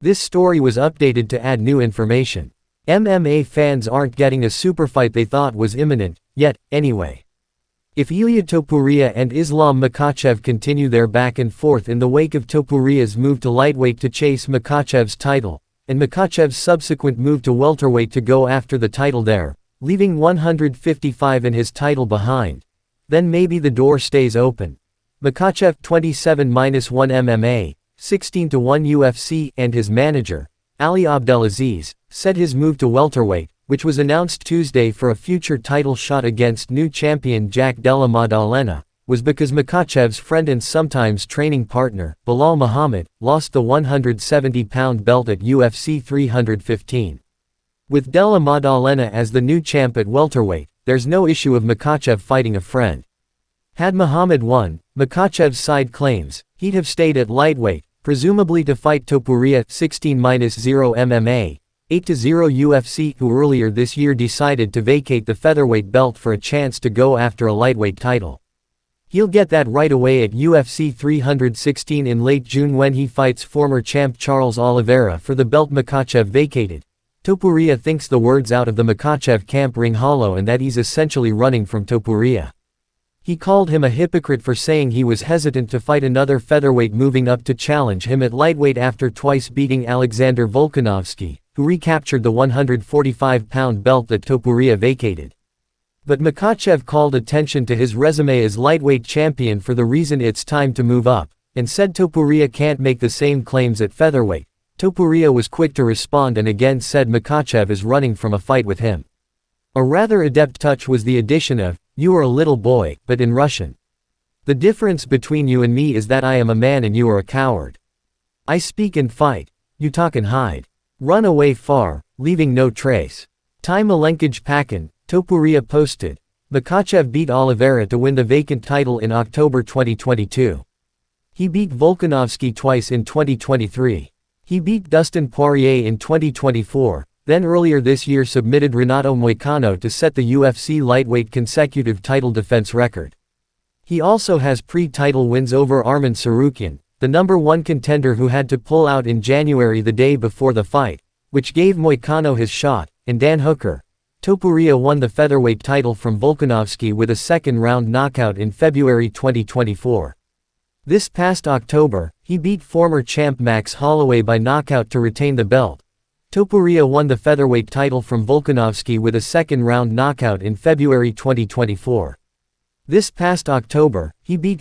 This story was updated to add new information. MMA fans aren't getting a superfight they thought was imminent, yet, anyway. If Ilia Topuria and Islam Makhachev continue their back and forth in the wake of Topuria's move to lightweight to chase Makhachev's title, and Makhachev's subsequent move to welterweight to go after the title there, leaving 155 in his title behind, then maybe the door stays open. Makhachev 27-1 MMA, 16-1 UFC, and his manager, Ali Abdelaziz, said his move to welterweight, which was announced Tuesday for a future title shot against new champion Jack Della Maddalena, was because Makhachev's friend and sometimes training partner, Belal Muhammad, lost the 170-pound belt at UFC 315. With Della Maddalena as the new champ at welterweight, there's no issue of Makhachev fighting a friend. Had Muhammad won, Makhachev's side claims, he'd have stayed at lightweight, presumably to fight Topuria 16-0 MMA, 8-0 UFC, who earlier this year decided to vacate the featherweight belt for a chance to go after a lightweight title. He'll get that right away at UFC 316 in late June when he fights former champ Charles Oliveira for the belt Makhachev vacated. Topuria thinks the words out of the Makhachev camp ring hollow and that he's essentially running from Topuria. He called him a hypocrite for saying he was hesitant to fight another featherweight moving up to challenge him at lightweight after twice beating Alexander Volkanovski, who recaptured the 145-pound belt that Topuria vacated. But Makhachev called attention to his resume as lightweight champion for the reason it's time to move up, and said Topuria can't make the same claims at featherweight. Topuria was quick to respond and again said Makhachev is running from a fight with him. A rather adept touch was the addition of, "You are a little boy," but in Russian. "The difference between you and me is that I am a man and you are a coward. I speak and fight. You talk and hide. Run away far, leaving no trace." Time Malenkaj Pakin, Topuria posted. Makhachev beat Oliveira to win the vacant title in October 2022. He beat Volkanovski twice in 2023. He beat Dustin Poirier in 2024, then earlier this year submitted Renato Moicano to set the UFC lightweight consecutive title defense record. He also has pre-title wins over Arman Tsarukyan, the #1 contender who had to pull out in January the day before the fight, which gave Moicano his shot, and Dan Hooker. Topuria won the featherweight title from Volkanovski with a second-round knockout in February 2024. This past October, he beat former champ Max Holloway by knockout to retain the belt. Topuria won the featherweight title from Volkanovski with a second-round knockout in February 2024. This past October, he beat